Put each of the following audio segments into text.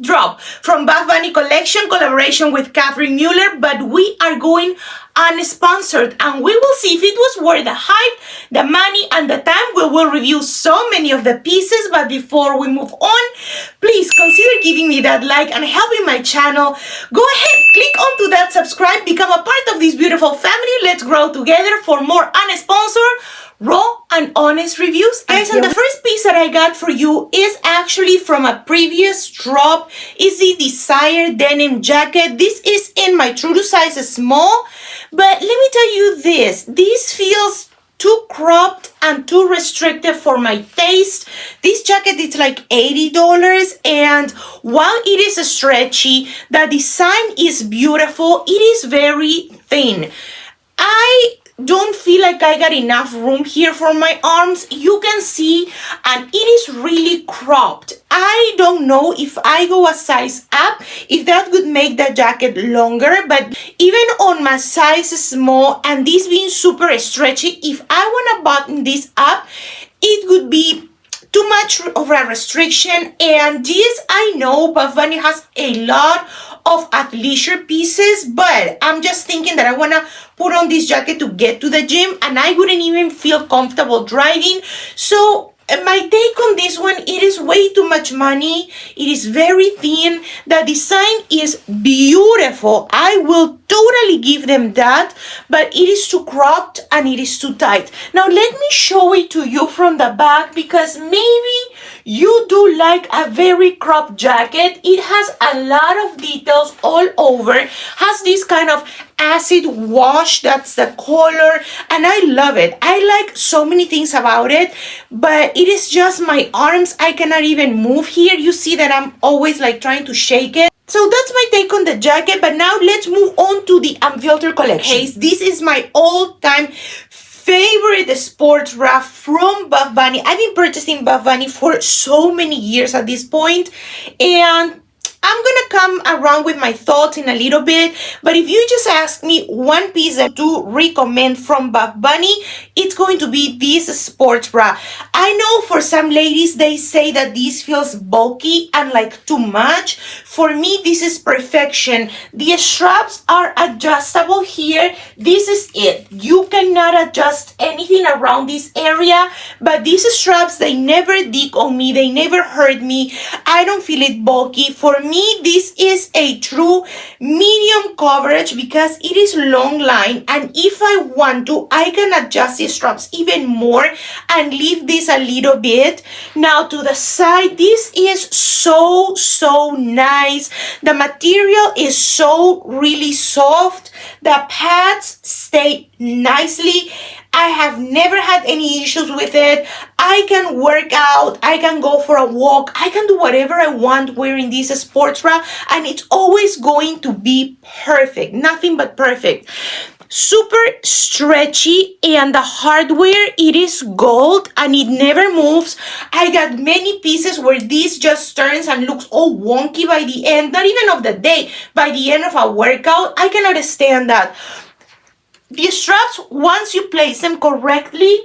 drop from Buffbunny collection collaboration with Catherine Mueller, but we are going unsponsored, and we will see if it was worth the hype, the money, and the time. We will review so many of the pieces, but before we move on, please consider giving me that like and helping my channel. Go ahead, click onto that subscribe, become a part of this beautiful family. Let's grow together for more unsponsored, raw and honest reviews. Guys, and the first piece that I got for you is actually from a previous drop. It's the Desire denim jacket. This is in my true to size small, but let me tell you this feels too cropped and too restrictive for my taste. This jacket is like $80, and while it is stretchy, the design is beautiful. It is very thin. I don't feel like I got enough room here for my arms. You can see, and it is really cropped. I don't know if I go a size up, if that would make the jacket longer, but even on my size small and this being super stretchy, if I want to button this up, it would be too much of a restriction. And this, I know Buffbunny has a lot of athleisure pieces, but I'm just thinking that I want to put on this jacket to get to the gym, and I wouldn't even feel comfortable driving. So my take on this one, it is way too much money. It is very thin. The design is beautiful. I will totally give them that, but it is too cropped and it is too tight. Now let me show it to you from the back, because maybe you do like a very cropped jacket. It has a lot of details all over, has this kind of acid wash, that's the color, and I love it. I like so many things about it, but it is just my arms. I cannot even move here. You see that I'm always like trying to shake it. So that's my take on the jacket, but now let's move on to the Unfiltered collection. Haze. This is my all-time favorite sports bra from Buffbunny. I've been purchasing Buffbunny for so many years at this point, and I'm gonna come around with my thoughts in a little bit, but if you just ask me one piece that to recommend from Buffbunny, it's going to be this sports bra. I know for some ladies, they say that this feels bulky and like too much. For me, this is perfection. The straps are adjustable here. This is it. You cannot adjust anything around this area, but these straps, they never dig on me. They never hurt me. I don't feel it bulky. For me, this is a true medium coverage because it is long line, and if I want to, I can adjust the straps even more and leave this a little bit. Now to the side, this is so nice. The material is so really soft. The pads stay nicely. I have never had any issues with it. I can work out, I can go for a walk, I can do whatever I want wearing this sports bra, and it's always going to be perfect, nothing but perfect. Super stretchy, and the hardware, it is gold and it never moves. I got many pieces where this just turns and looks all wonky by the end, not even of the day, by the end of a workout. I cannot stand that. The straps, once you place them correctly,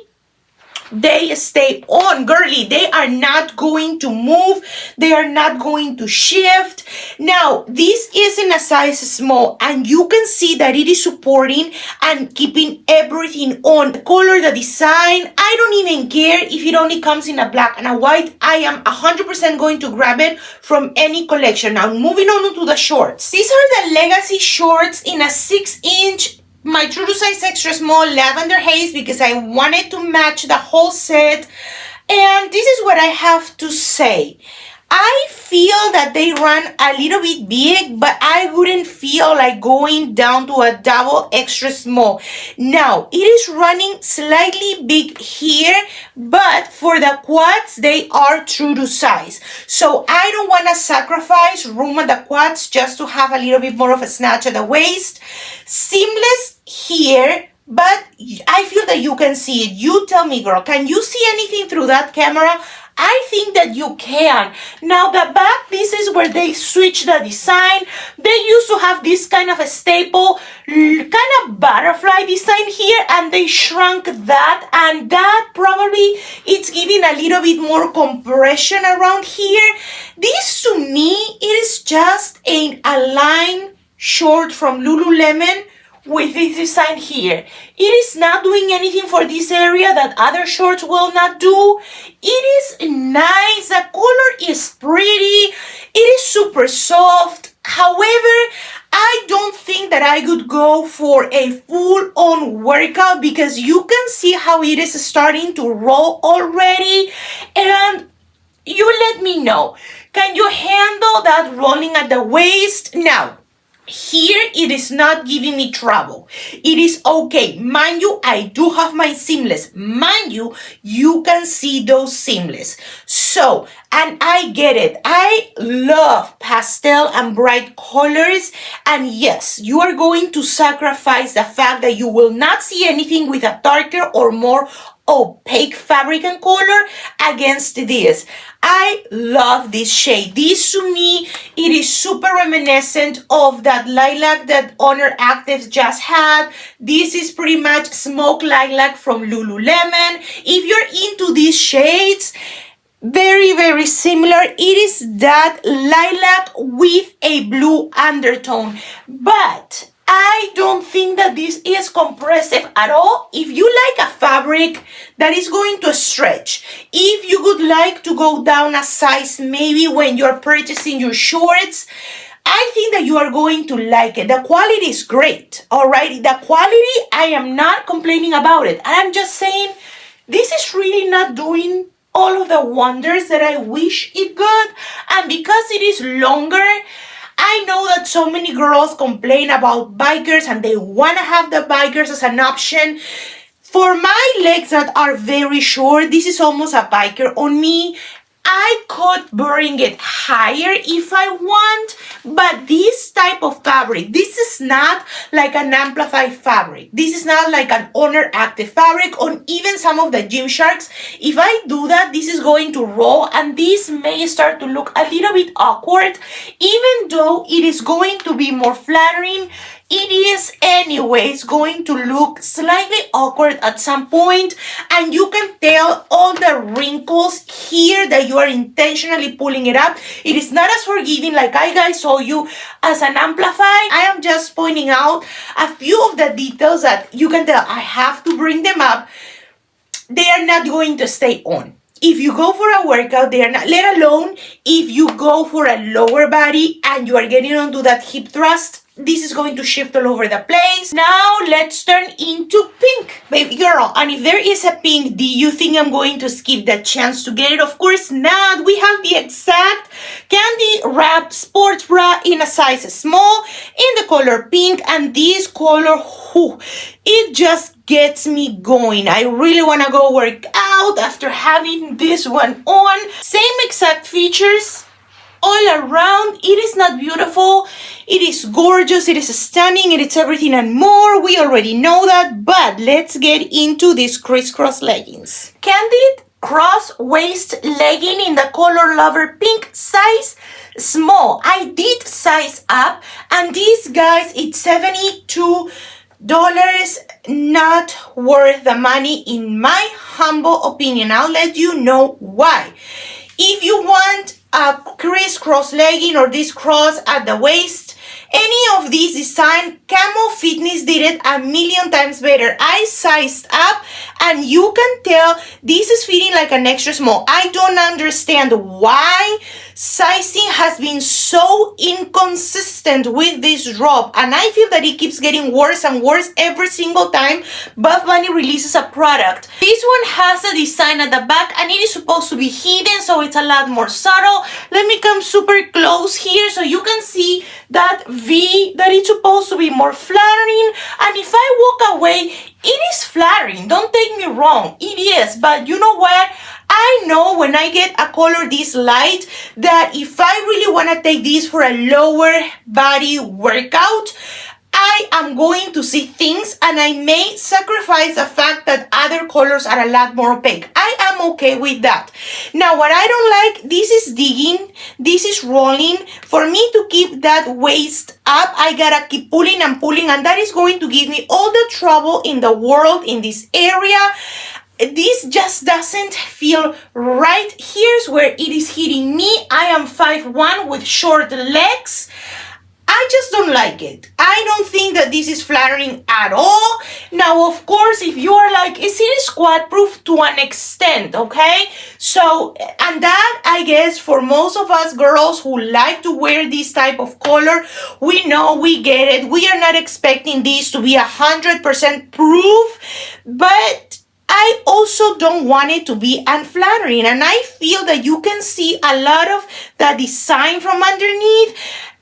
they stay on, girly. They are not going to move. They are not going to shift. Now, this is in a size small, and you can see that it is supporting and keeping everything on. The color, the design, I don't even care if it only comes in a black and a white. I am 100% going to grab it from any collection. Now, moving on to the shorts. These are the Legacy shorts in a 6-inch, my true to size extra small lavender haze, because I wanted to match the whole set. And this is what I have to say. I feel that they run a little bit big, but I wouldn't feel like going down to a double extra small. Now, it is running slightly big here, but for the quads, they are true to size. So I don't want to sacrifice room at the quads just to have a little bit more of a snatch at the waist. Seamless here, but I feel that you can see it. You tell me, girl, can you see anything through that camera? I think that you can. Now the back, this is where they switch the design. They used to have this kind of a staple, kind of butterfly design here, and they shrunk that, and that probably it's giving a little bit more compression around here. This to me, it is just a line short from Lululemon with this design here. It is not doing anything for this area that other shorts will not do. It is nice. The color is pretty. It is super soft. However, I don't think that I could go for a full-on workout because you can see how it is starting to roll already. And you let me know, can you handle that rolling at the waist? Now, here it is not giving me trouble. It is okay. Mind you, I do have my seamless. Mind you, you can see those seamless. So, and I get it. I love pastel and bright colors. And yes, you are going to sacrifice the fact that you will not see anything with a darker or more opaque fabric and color against this. I love this shade. This to me, it is super reminiscent of that lilac that Honor Actives just had. This is pretty much smoke lilac from Lululemon. If you're into these shades, very, very similar. It is that lilac with a blue undertone. But I don't think that this is compressive at all. If you like a fabric that is going to stretch, if you would like to go down a size maybe when you're purchasing your shorts, I think that you are going to like it. The quality is great, all right? The quality, I am not complaining about it. I'm just saying this is really not doing all of the wonders that I wish it could. And because it is longer, I know that so many girls complain about bikers and they want to have the bikers as an option. For my legs that are very short, this is almost a biker on me. I could bring it higher if I want, but this type of fabric, this is not like an amplified fabric. This is not like an Honor Active fabric or even some of the Gymsharks. If I do that, this is going to roll and this may start to look a little bit awkward, even though it is going to be more flattering. It is anyways going to look slightly awkward at some point, and you can tell all the wrinkles here that you are intentionally pulling it up. It is not as forgiving like I guys saw you as an amplify. I am just pointing out a few of the details that you can tell I have to bring them up. They are not going to stay on. If you go for a workout, they are not, let alone if you go for a lower body and you are getting onto that hip thrust, this is going to shift all over the place. Now let's turn into pink, baby girl. And if there is a pink, do you think I'm going to skip the chance to get it? Of course not. We have the exact Candid wrap sports bra in a size small in the color pink, and this color, it just gets me going. I really want to go work out after having this one on. Same exact features all around. It is not beautiful, it is gorgeous, it is stunning, it is everything and more. We already know that, but let's get into these crisscross leggings. Candid cross waist legging in the color lover pink, size small. I did size up, and these guys, it's $72. Not worth the money in my humble opinion. I'll let you know why. If you want a crisscross legging or this cross at the waist, any of these design, Camo Fitness did it a million times better. I sized up and you can tell this is fitting like an extra small. I don't understand why sizing has been so inconsistent with this drop, and I feel that it keeps getting worse and worse every single time Buffbunny releases a product. This one has a design at the back and it is supposed to be hidden, so it's a lot more subtle. Let me come super close here so you can see that V that is supposed to be more flattering, and if I walk away, it is flattering. Don't take me wrong, it is, but you know what? I know when I get a color this light that if I really want to take this for a lower body workout, I am going to see things and I may sacrifice the fact that other colors are a lot more opaque. I am okay with that. Now, what I don't like, this is digging, this is rolling. For me to keep that waist up, I gotta keep pulling and pulling, and that is going to give me all the trouble in the world in this area. This just doesn't feel right. Here's where it is hitting me. I am 5'1" with short legs. I just don't like it. I don't think that this is flattering at all. Now, of course, if you are like, is it squat proof to an extent, okay? So, and that, I guess, for most of us girls who like to wear this type of color, we know, we get it. We are not expecting this to be 100% proof, but I also don't want it to be unflattering, and I feel that you can see a lot of the design from underneath.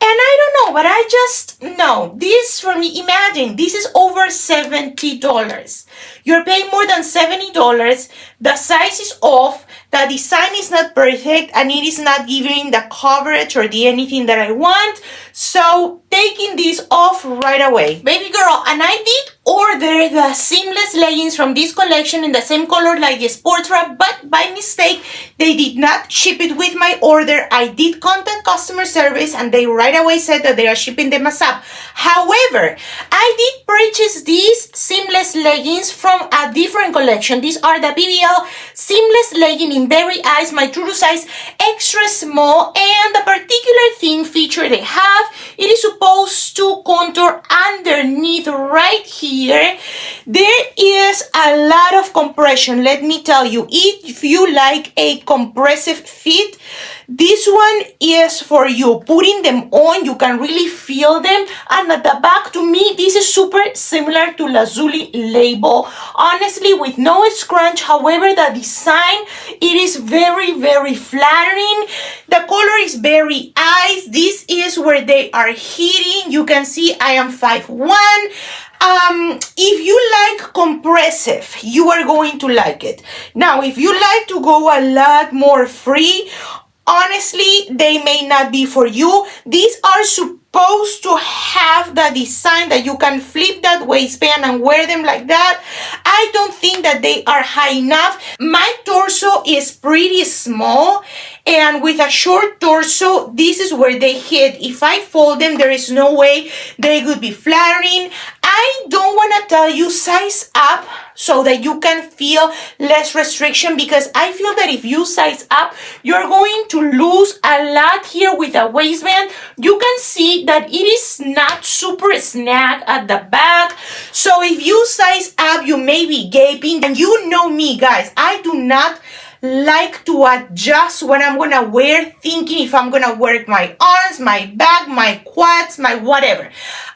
And I don't know, but I just, no, this for me, imagine, this is over $70. You're paying more than $70. The size is off. The design is not perfect, and it is not giving the coverage or the anything that I want. So taking this off right away. Baby girl, and I did order the seamless leggings from this collection in the same color like the sports bra, but by mistake, they did not ship it with my order. I did contact customer service, and they right away said that they are shipping them ASAP. However, I did purchase these seamless leggings from a different collection. These are the Bbl Seamless Legging in Berry Eyes, my true to size, extra small, and the particular thing feature they have, it is supposed to contour underneath right here. There is a lot of compression, let me tell you. If you like a compressive fit, this one is for you. Putting them on, you can really feel them. And at the back, to me, this is super similar to Lazuli label. Honestly, with no scrunch. However, the design, it is very, very flattering. The color is Berry Eyes. This is where they are hitting. You can see I am 5'1". If you like compressive, you are going to like it. Now, if you like to go a lot more free, honestly, they may not be for you. These are supposed to have the design that you can flip that waistband and wear them like that. I don't think that they are high enough. My torso is pretty small, and with a short torso, this is where they hit. If I fold them, there is no way they would be flattering. I don't want to tell you size up so that you can feel less restriction, because I feel that if you size up, you're going to lose a lot here with a waistband. You can see that it is not super snag at the back. So if you size up, you may be gaping. And you know me, guys, I do not like to adjust what I'm gonna wear, thinking if I'm gonna wear my arms, my back, my quads, my whatever.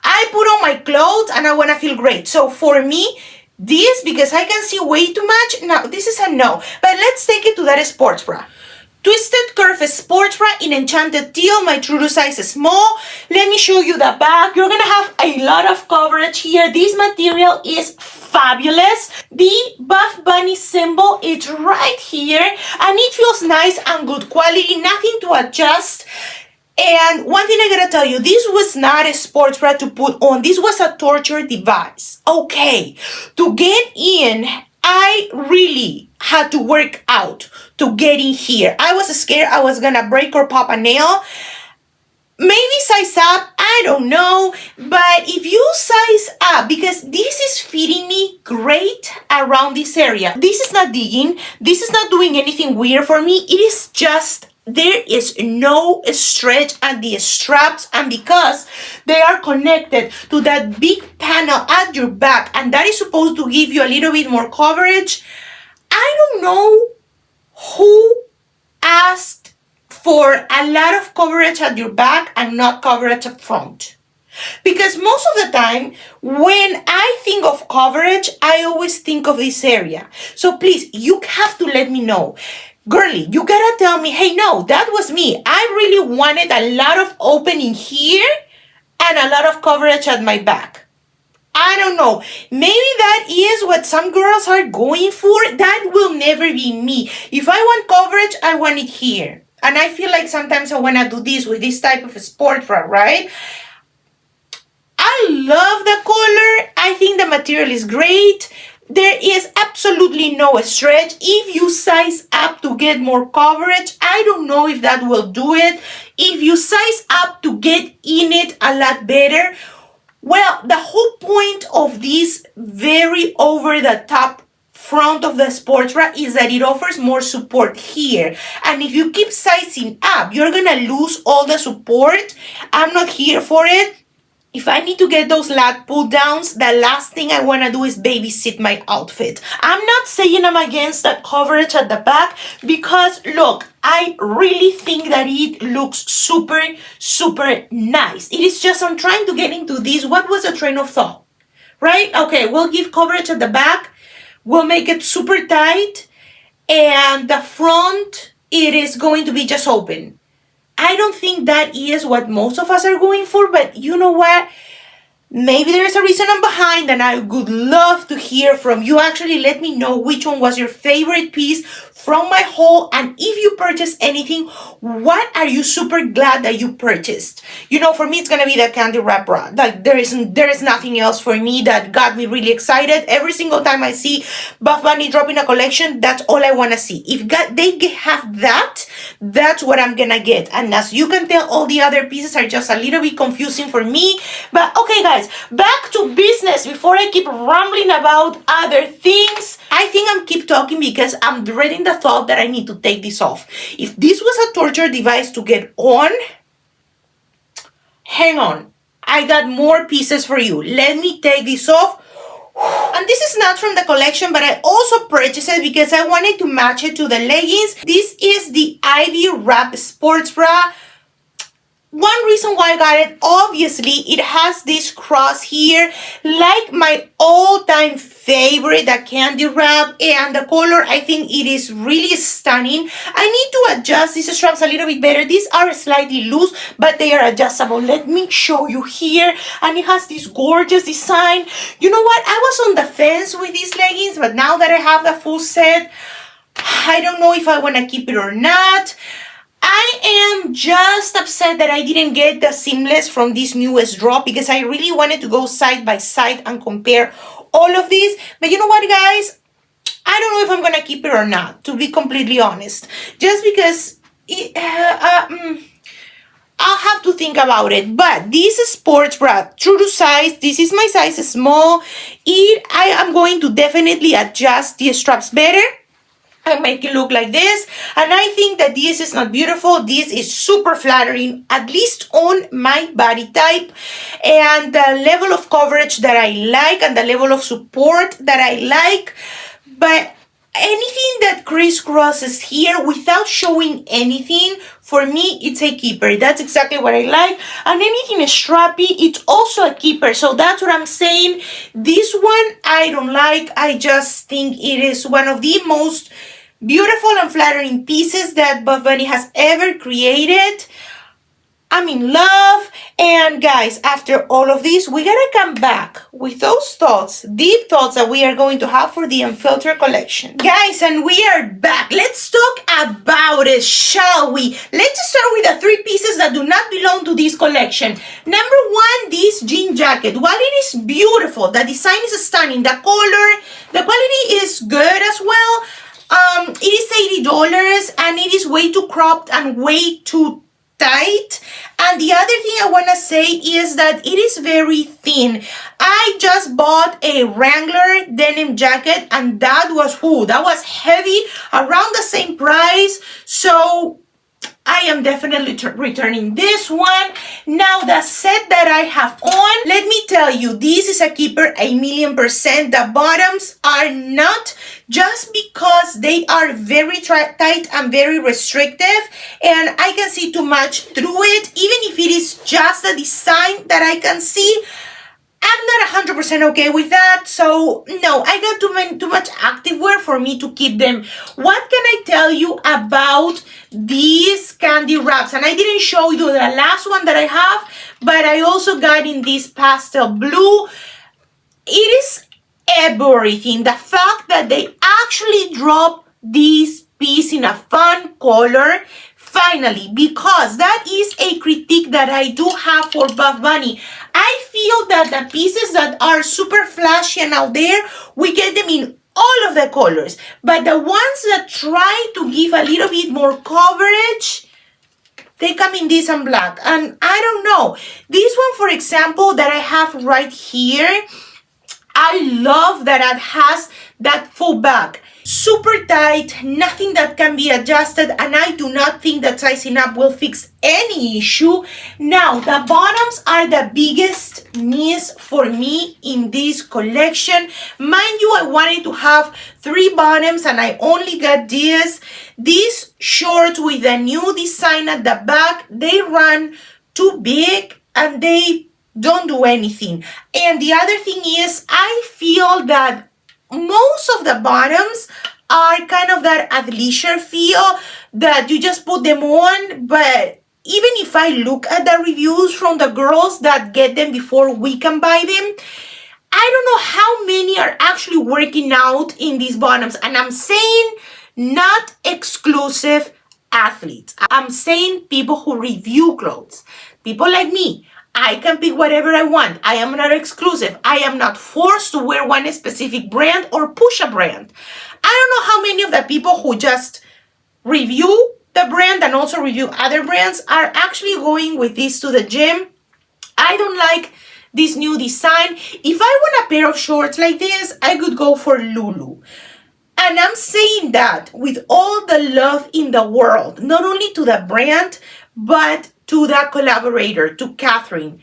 I put on my clothes and I wanna feel great. So for me, this, because I can see way too much, now this is a no. But let's take it to that sports bra. Twisted curve sports bra in enchanted teal, my true to size is small. Let me show you the back. You're gonna have a lot of coverage here. This material is fabulous. The Buffbunny symbol is right here, and it feels nice and good quality, nothing to adjust. And one thing I gotta tell you, this was not a sports bra to put on. This was a torture device. Okay, to get in, I really had to work out to get in here. I was scared I was gonna break or pop a nail. Maybe size up, I don't know. But if you size up, because this is fitting me great around this area. This is not digging. This is not doing anything weird for me. It is just, there is no stretch at the straps, and because they are connected to that big panel at your back, and that is supposed to give you a little bit more coverage, I don't know who asked for a lot of coverage at your back and not coverage up front. Because most of the time, when I think of coverage, I always think of this area. So please, you have to let me know. Girly, you gotta tell me, hey, no, that was me. I really wanted a lot of opening here and a lot of coverage at my back. I don't know. Maybe that is what some girls are going for. That will never be me. If I want coverage, I want it here. And I feel like sometimes I want to do this with this type of a sport bra, right? I love the color. I think the material is great. There is absolutely no stretch. If you size up to get more coverage, I don't know if that will do it. If you size up to get in it a lot better, well, the whole point of this very over-the-top front of the sports bra is that it offers more support here. And if you keep sizing up, you're gonna lose all the support. I'm not here for it. If I need to get those lat pull downs, the last thing I want to do is babysit my outfit. I'm not saying I'm against that coverage at the back because look, I really think that it looks super, super nice. It is just I'm trying to get into this. What was the train of thought? Right? Okay, we'll give coverage at the back. We'll make it super tight. And the front, it is going to be just open. I don't think that is what most of us are going for, but you know what? Maybe there's a reason I'm behind, and I would love to hear from you. Actually, let me know which one was your favorite piece from my haul, and if you purchased anything, what are you super glad that you purchased? You know, for me, it's gonna be the Candid wrap bra. Like there is nothing else for me that got me really excited. Every single time I see Buffbunny dropping a collection, that's all I wanna see. If they have that, that's what I'm gonna get. And as you can tell, all the other pieces are just a little bit confusing for me. But okay, guys, back to business before I keep rambling about other things. I think I'm keep talking because I'm dreading the thought that I need to take this off. If this was a torture device to get on, hang on. I got more pieces for you. Let me take this off. And this is not from the collection, but I also purchased it because I wanted to match it to the leggings. This is the Ivy Wrap Sports Bra. One reason why I got it, obviously, it has this cross here, like my all-time favorite, the Candy Wrap, and the color, I think it is really stunning. I need to adjust these straps a little bit better. These are slightly loose, but they are adjustable. Let me show you here, and it has this gorgeous design. You know what? I was on the fence with these leggings, but now that I have the full set, I don't know if I want to keep it or not. I am just upset that I didn't get the seamless from this newest drop because I really wanted to go side by side and compare all of these. But you know what, guys? I don't know if I'm going to keep it or not, to be completely honest. Just because I'll have to think about it. But this is sports bra, true to size. This is my size small. I am going to definitely adjust the straps better and make it look like this. And I think that this is not beautiful. This is super flattering, at least on my body type. And the level of coverage that I like and the level of support that I like. But anything that crisscrosses here without showing anything, for me, it's a keeper. That's exactly what I like. And anything strappy, it's also a keeper. So that's what I'm saying. This one, I don't like. I just think it is one of the most beautiful and flattering pieces that Buffbunny has ever created. I'm in love. And guys, after all of this, we gotta come back with those thoughts, deep thoughts that we are going to have for the Unfiltered collection. Guys, and we are back. Let's talk about it, shall we? Let's start with the three pieces that do not belong to this collection. Number one, this jean jacket. While it is beautiful, the design is stunning, the color, the quality is good as well. It is $80 and it is way too cropped and way too tight. And the other thing I want to say is that it is very thin. I just bought a Wrangler denim jacket and that was heavy, around the same price. So I am definitely returning this one. Now the set that I have on, let me tell you, this is a keeper 1,000,000%. The bottoms are not, just because they are very tight and very restrictive, and I can see too much through it. Even if it is just the design that I can see, I'm not 100% okay with that. So no, I got too much activewear for me to keep them. What can I tell you about these candy wraps? And I didn't show you the last one that I have, but I also got in this pastel blue. It is everything. The fact that they actually dropped this piece in a fun color, finally, because that is a critique that I do have for Buffbunny. I feel that the pieces that are super flashy and out there, we get them in all of the colors. But the ones that try to give a little bit more coverage, they come in this and black. And I don't know. This one, for example, that I have right here, I love that it has that full back. Super tight, nothing that can be adjusted, and I do not think that sizing up will fix any issue. Now, the bottoms are the biggest miss for me in this collection. Mind you, I wanted to have 3 bottoms and I only got this. These shorts with the new design at the back, they run too big and they don't do anything. And the other thing is, I feel that most of the bottoms are kind of that athleisure feel that you just put them on, but even if I look at the reviews from the girls that get them before we can buy them, I don't know how many are actually working out in these bottoms. And I'm saying not exclusive athletes. I'm saying people who review clothes. People like me. I can pick whatever I want. I am not exclusive. I am not forced to wear one specific brand or push a brand. I don't know how many of the people who just review the brand and also review other brands are actually going with this to the gym. I don't like this new design. If I want a pair of shorts like this, I could go for Lulu. And I'm saying that with all the love in the world, not only to the brand, but to the collaborator, to Catherine.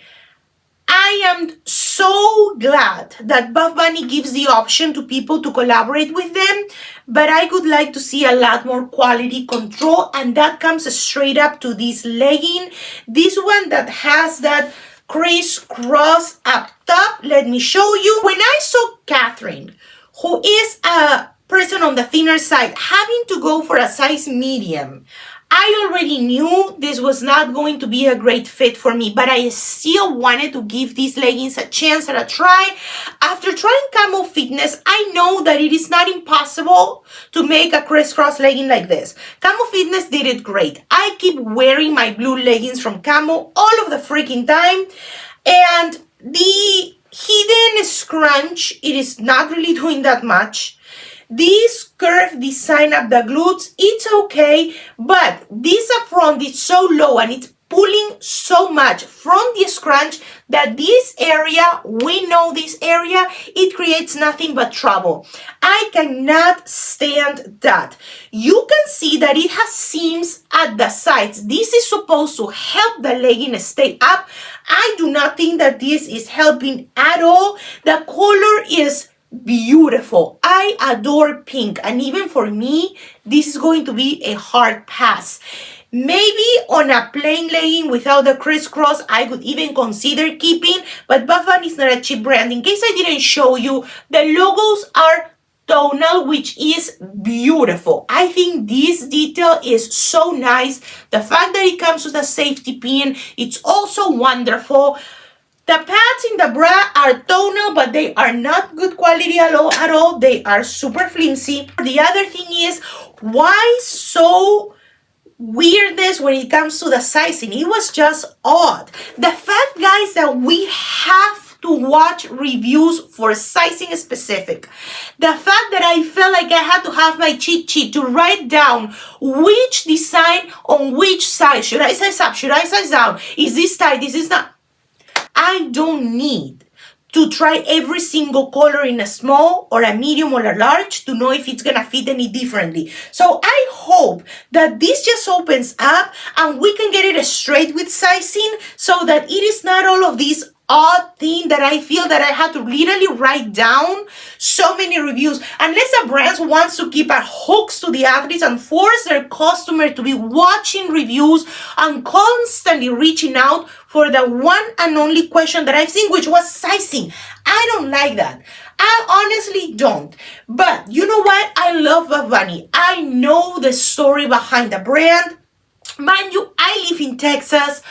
I am so glad that Buffbunny gives the option to people to collaborate with them, but I would like to see a lot more quality control, and that comes straight up to this legging. This one that has that crisscross up top. Let me show you. When I saw Catherine, who is a person on the thinner side, having to go for a size medium, I already knew this was not going to be a great fit for me, but I still wanted to give these leggings a chance and a try. After trying Camo Fitness, I know that it is not impossible to make a crisscross legging like this. Camo Fitness did it great. I keep wearing my blue leggings from Camo all of the freaking time, and the hidden scrunch, it is not really doing that much. This curved design of the glutes, it's okay, but this up front is so low and it's pulling so much from the scrunch that this area, we know this area, it creates nothing but trouble. I cannot stand that. You can see that it has seams at the sides. This is supposed to help the legging stay up. I do not think that this is helping at all. The color is beautiful. I adore pink, and even for me, this is going to be a hard pass. Maybe on a plain legging without the crisscross, I would even consider keeping, but Buffbunny is not a cheap brand. In case I didn't show you, the logos are tonal, which is beautiful. I think this detail is so nice. The fact that it comes with a safety pin, it's also wonderful. The pads in the bra are tonal, but they are not good quality at all. They are super flimsy. The other thing is, why so weirdness when it comes to the sizing? It was just odd. The fact, guys, that we have to watch reviews for sizing specific. The fact that I felt like I had to have my cheat sheet to write down which design on which size. Should I size up? Should I size down? Is this tight? Is this not? I don't need to try every single color in a small or a medium or a large to know if it's gonna fit any differently. So I hope that this just opens up and we can get it straight with sizing so that it is not all of these odd thing that I feel that I had to literally write down so many reviews. Unless a brand wants to keep a hooks to the athletes and force their customer to be watching reviews and constantly reaching out for the one and only question that I've seen, which was sizing. I don't like that. I honestly don't. But you know what? I love Buffbunny. I know the story behind the brand. Mind you, I live in Texas.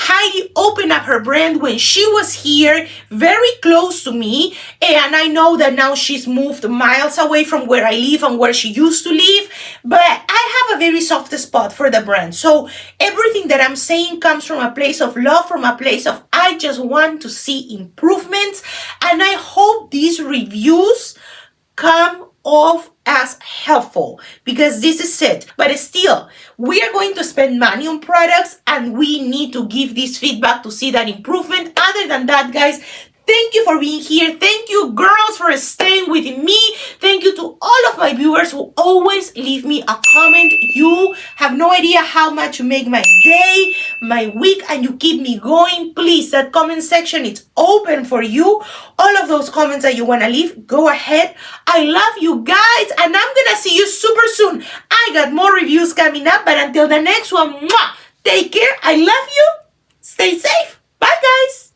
Heidi opened up her brand when she was here, very close to me, and I know that now she's moved miles away from where I live and where she used to live, but I have a very soft spot for the brand. So everything that I'm saying comes from a place of love, from a place of I just want to see improvements, and I hope these reviews come off as helpful, because this is it. But still, we are going to spend money on products and we need to give this feedback to see that improvement. Other than that, guys, Thank you for being here. Thank you, girls, for staying with me. Thank you to all of my viewers who always leave me a comment. You have no idea how much you make my day, my week, and you keep me going. Please, that comment section is open for you. All of those comments that you want to leave, go ahead. I love you guys, and I'm going to see you super soon. I got more reviews coming up, but until the next one, mwah, take care. I love you. Stay safe. Bye, guys.